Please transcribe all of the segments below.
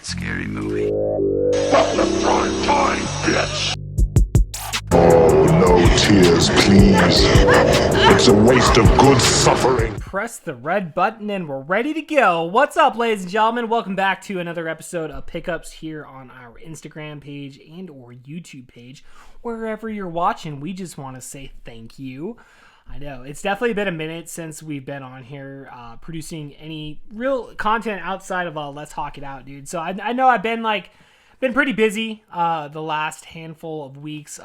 scary movie. Fuck the prime time, bitch! Oh, no tears, please. It's a waste of good suffering. Press the red button and we're ready to go. What's up, ladies and gentlemen? Welcome back to another episode of Pickups here on our Instagram page and or YouTube page. Wherever you're watching, we just want to say thank you. I know, it's definitely been a minute since we've been on here producing any real content outside of Let's Hawk It Out, dude. So I know I've been pretty busy the last handful of weeks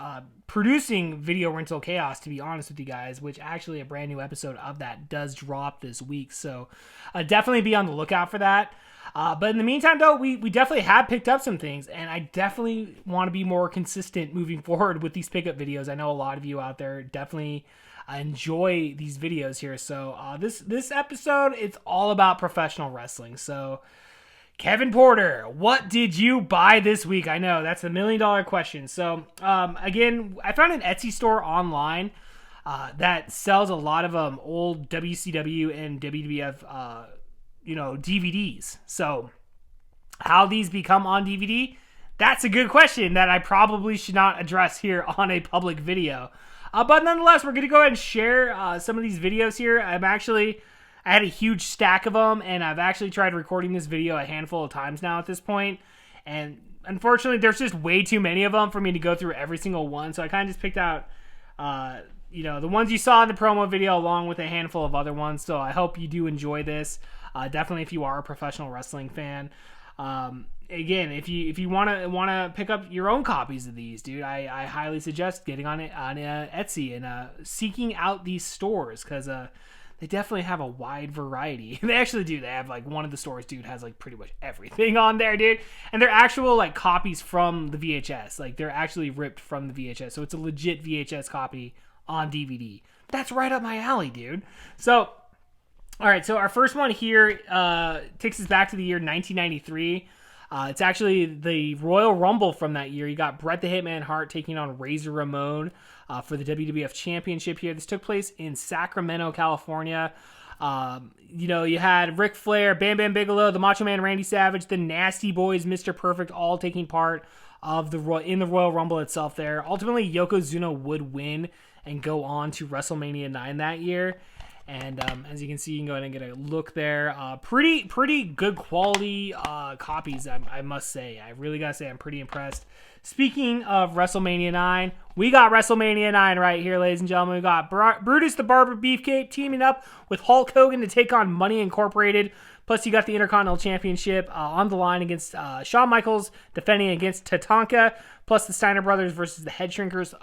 producing Video Rental Chaos, to be honest with you guys, which actually a brand new episode of that does drop this week. So definitely be on the lookout for that. But in the meantime, though, we definitely have picked up some things, and I definitely want to be more consistent moving forward with these pickup videos. I know a lot of you out there definitely enjoy these videos here. So this episode, it's all about professional wrestling. So Kevin Porter, what did you buy this week? I know that's $1 million question. So again, I found an Etsy store online that sells a lot of old WCW and WWF DVDs. So how these become on DVD, that's a good question that I probably should not address here on a public video. But nonetheless, we're going to go ahead and share some of these videos here. I had a huge stack of them, and I've actually tried recording this video a handful of times now at this point. And unfortunately, there's just way too many of them for me to go through every single one. So I kind of just picked out, the ones you saw in the promo video along with a handful of other ones. So I hope you do enjoy this. Definitely if you are a professional wrestling fan. Again, if you want to pick up your own copies of these, dude, I highly suggest getting on Etsy and seeking out these stores, because they definitely have a wide variety. They actually do. They have one of the stores, dude, has pretty much everything on there, dude. And they're actual copies from the VHS. They're actually ripped from the VHS. So it's a legit VHS copy on DVD. That's right up my alley, dude. So, all right. So our first one here takes us back to the year 1993. It's actually the Royal Rumble from that year. You got Bret the Hitman Hart taking on Razor Ramon for the WWF Championship here. This took place in Sacramento, California. You had Ric Flair, Bam Bam Bigelow, the Macho Man Randy Savage, the Nasty Boys, Mr. Perfect, all taking part of in the Royal Rumble itself there. Ultimately, Yokozuna would win and go on to WrestleMania 9 that year. And as you can see, you can go ahead and get a look there. Pretty good quality copies, I must say. I really got to say I'm pretty impressed. Speaking of WrestleMania 9, we got WrestleMania 9 right here, ladies and gentlemen. We got Brutus the Barber Beefcake teaming up with Hulk Hogan to take on Money Incorporated. Plus, you got the Intercontinental Championship on the line against Shawn Michaels, defending against Tatanka. Plus, the Steiner Brothers versus the Head Shrinkers.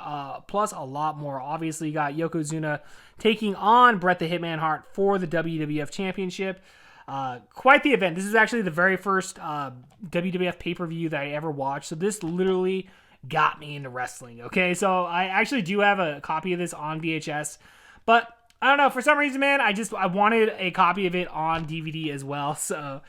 Plus, a lot more. Obviously, you got Yokozuna taking on Bret the Hitman Hart for the WWF Championship. Quite the event. This is actually the very first WWF pay-per-view that I ever watched. So this literally got me into wrestling. Okay, so I actually do have a copy of this on VHS. But I don't know, for some reason, man, I wanted a copy of it on DVD as well. So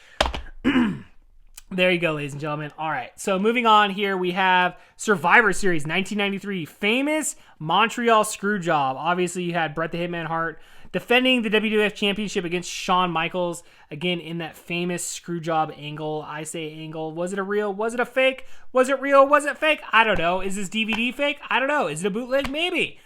there you go, ladies and gentlemen. All right, so moving on here, we have Survivor Series 1993, famous Montreal Screwjob. Obviously, you had Bret the Hitman Hart defending the WWF Championship against Shawn Michaels, again in that famous Screwjob angle. I say angle. Was it a real? Was it a fake? Was it real? Was it fake? I don't know. Is this DVD fake? I don't know. Is it a bootleg? Maybe.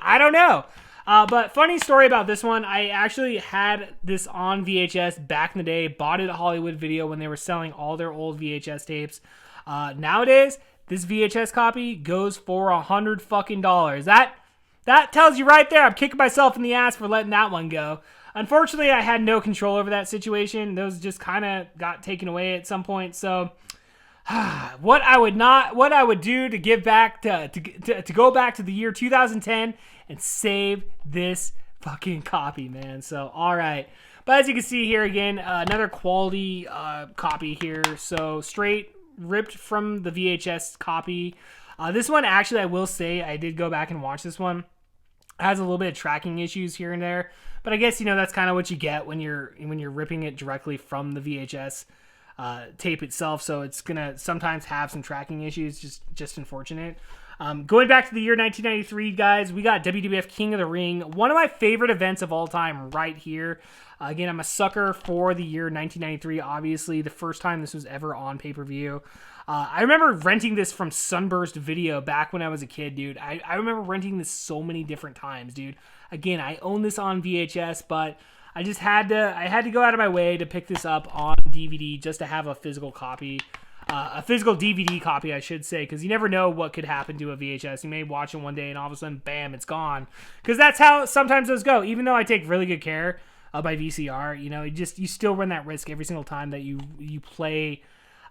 I don't know. But funny story about this one, I actually had this on VHS back in the day, bought it at Hollywood Video when they were selling all their old VHS tapes. Nowadays, this VHS copy goes for $100 fucking. That tells you right there, I'm kicking myself in the ass for letting that one go. Unfortunately, I had no control over that situation. Those just kind of got taken away at some point. So what I would do to give back to go back to the year 2010 and save this fucking copy, man. So all right, but as you can see here again, another quality copy here. So straight ripped from the VHS copy. This one actually, I will say, I did go back and watch this one. It has a little bit of tracking issues here and there, but I guess that's kind of what you get when you're ripping it directly from the VHS tape itself. So it's gonna sometimes have some tracking issues, just unfortunate. Going back to the year 1993, guys, we got WWF King of the Ring, one of my favorite events of all time right here. Again, I'm a sucker for the year 1993, obviously, the first time this was ever on pay-per-view. I remember renting this from Sunburst Video back when I was a kid, dude. I remember renting this so many different times, dude. Again, I own this on VHS, but I just had to go out of my way to pick this up on DVD just to have a physical copy. A physical DVD copy, I should say, because you never know what could happen to a VHS. You may watch it one day and all of a sudden, bam, it's gone. Because that's how sometimes those go. Even though I take really good care of my VCR, you still run that risk every single time that you play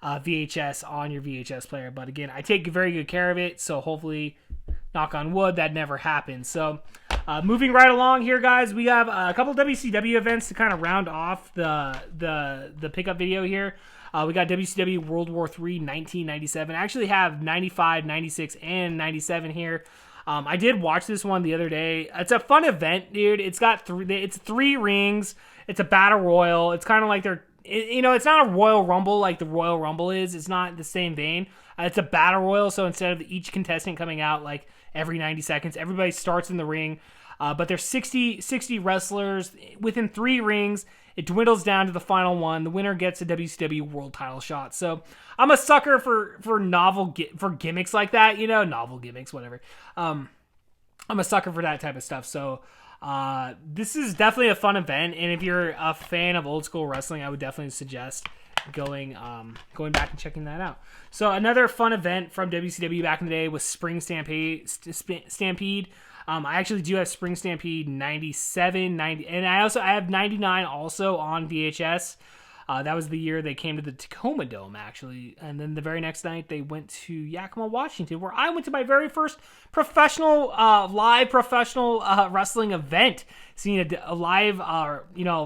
VHS on your VHS player. But again, I take very good care of it, so hopefully, knock on wood, that never happens. So moving right along here, guys, we have a couple WCW events to kind of round off the pickup video here. We got WCW World War III 1997. I actually have 95, 96, and 97 here. I did watch this one the other day. It's a fun event, dude. It's got three rings. It's a battle royal. It's kind of like it's not a Royal Rumble like the Royal Rumble is. It's not the same vein. It's a battle royal, so instead of each contestant coming out like every 90 seconds, everybody starts in the ring. But there's 60 wrestlers within 3 rings. It dwindles down to the final one. The winner gets a WCW World Title shot. So I'm a sucker for gimmicks like that. Novel gimmicks, whatever. I'm a sucker for that type of stuff. So this is definitely a fun event. And if you're a fan of old school wrestling, I would definitely suggest going back and checking that out. So another fun event from WCW back in the day was Spring Stampede. I actually do have Spring Stampede 97, 90, and I have 99 also on VHS. That was the year they came to the Tacoma Dome, actually. And then the very next night, they went to Yakima, Washington, where I went to my very first live professional wrestling event, seeing a live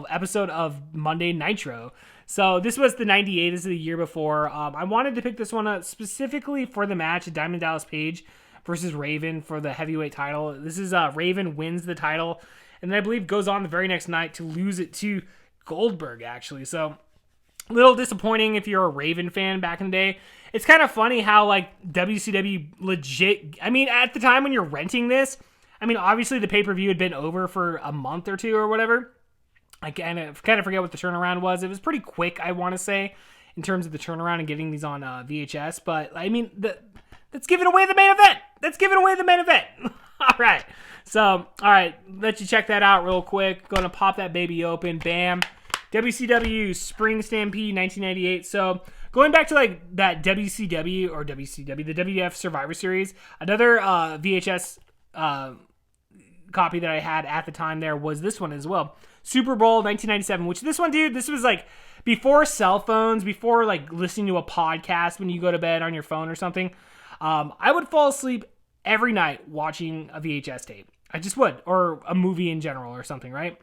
episode of Monday Nitro. So this was the 98. This is the year before. I wanted to pick this one up specifically for the match, Diamond Dallas Page versus Raven for the heavyweight title. This is Raven wins the title, and then I believe goes on the very next night to lose it to Goldberg, actually. So a little disappointing if you're a Raven fan back in the day. It's kind of funny how WCW legit, at the time when you're renting this, obviously the pay-per-view had been over for a month or two or whatever. I kind of forget what the turnaround was. It was pretty quick, I want to say, in terms of the turnaround and getting these on VHS. But that's giving away the main event. All right. So, all right. Let you check that out real quick. Going to pop that baby open. Bam. WCW Spring Stampede 1998. So, going back to that the WWF Survivor Series, another VHS copy that I had at the time there was this one as well. Super Bowl 1997, which this one, dude, this was before cell phones, before listening to a podcast when you go to bed on your phone or something. I would fall asleep every night watching a VHS tape. I just would, or a movie in general or something, right?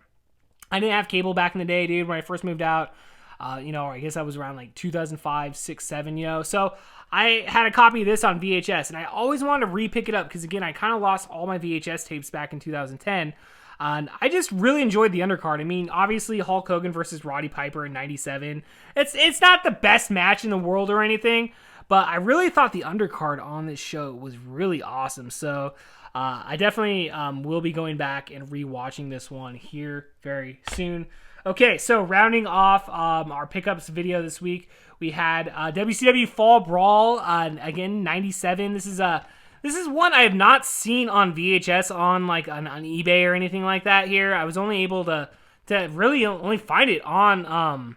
I didn't have cable back in the day, dude, when I first moved out. I guess I was around 2005, 6, 7, So I had a copy of this on VHS, and I always wanted to re-pick it up because, again, I kind of lost all my VHS tapes back in 2010. And I just really enjoyed the undercard. Obviously, Hulk Hogan versus Roddy Piper in 97. It's not the best match in the world or anything, but I really thought the undercard on this show was really awesome. So I definitely will be going back and rewatching this one here very soon. Okay, so rounding off our pickups video this week, we had WCW Fall Brawl, again, 97. This is one I have not seen on VHS on on eBay or anything like that here. I was only able to really only find it on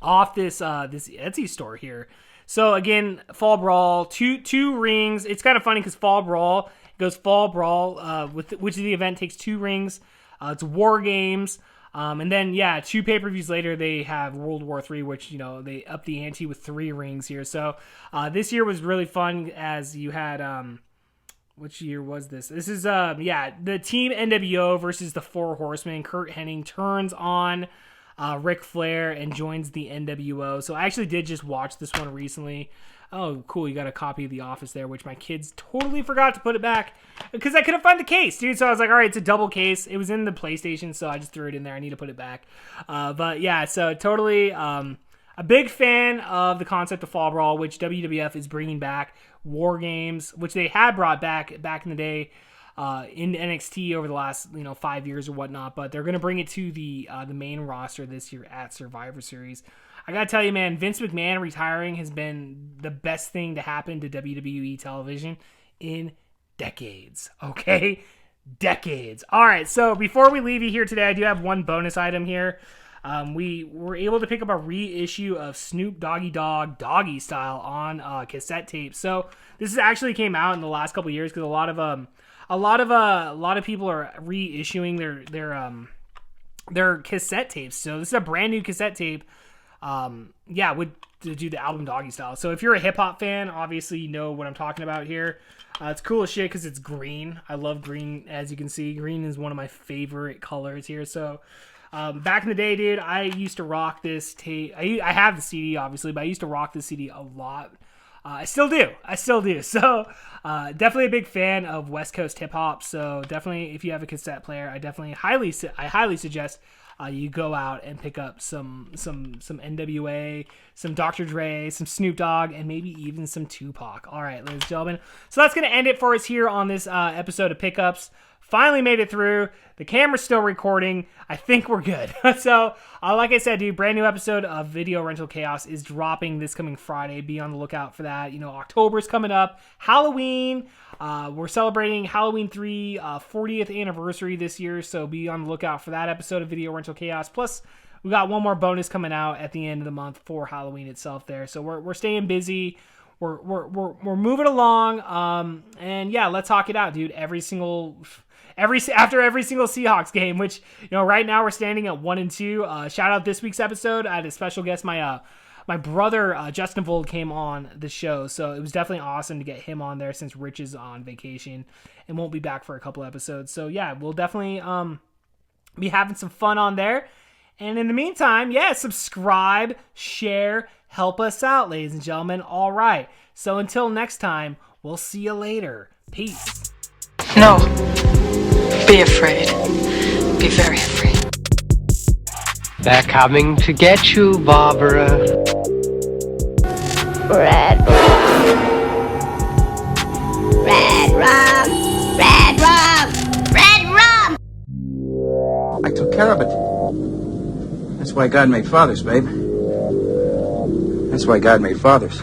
off this Etsy store here. So again, Fall Brawl, two rings. It's kind of funny because Fall Brawl goes Fall Brawl, which the event takes 2 rings. It's War Games. And then, 2 pay-per-views later, they have World War III, which, they up the ante with 3 rings here. So this year was really fun as you had, which year was this? This is, the Team NWO versus the 4 Horsemen. Kurt Hennig turns on Ric Flair and joins the NWO. So I actually did just watch this one recently. Oh, cool. You got a copy of The Office there, which my kids totally forgot to put it back because I couldn't find the case, dude. So I was like, all right, it's a double case. It was in the PlayStation, so I just threw it in there. I need to put it back. But yeah, so totally, I a big fan of the concept of Fall Brawl, which WWF is bringing back. War Games, which they had brought back in the day in NXT over the last 5 years or whatnot, but they're going to bring it to the main roster this year at Survivor Series. I gotta tell you, man, Vince McMahon retiring has been the best thing to happen to WWE television in decades. Okay, decades. All right, so before we leave you here today, I do have one bonus item here. We were able to pick up a reissue of Snoop Doggy Dogg Doggy Style on cassette tape. So this is actually came out in the last couple of years because a lot of people are reissuing their cassette tapes. So this is a brand new cassette tape. To do the album Doggy Style. So if you're a hip hop fan, obviously you know what I'm talking about here. It's cool as shit because it's green. I love green, as you can see. Green is one of my favorite colors here. So. Back in the day, dude, I used to rock this tape. I have the CD, obviously, but I used to rock this CD a lot. I still do. So, definitely a big fan of West Coast hip hop. So, definitely, if you have a cassette player, I highly suggest you go out and pick up some NWA, some Dr. Dre, some Snoop Dogg, and maybe even some Tupac. All right, ladies and gentlemen. So that's gonna end it for us here on this episode of Pickups. Finally made it through. The camera's still recording. I think we're good. So, like I said, dude, brand new episode of Video Rental Chaos is dropping this coming Friday. Be on the lookout for that. October's coming up. Halloween. We're celebrating Halloween 3 40th anniversary this year. So be on the lookout for that episode of Video Rental Chaos. Plus, we got one more bonus coming out at the end of the month for Halloween itself there. So we're staying busy. We're moving along. And yeah, let's talk it out, dude. After every single Seahawks game, which right now we're standing at 1-2. Shout out this week's episode. I had a special guest. My brother Justin Vold came on the show, so it was definitely awesome to get him on there since Rich is on vacation and won't be back for a couple episodes. So yeah, we'll definitely be having some fun on there. And in the meantime, subscribe, share, help us out, ladies and gentlemen. All right. So until next time, we'll see you later. Peace. No. Be afraid. Be very afraid. They're coming to get you, Barbara. Red rum. Red rum. Red rum. Red rum. I took care of it. That's why God made fathers, babe. That's why God made fathers.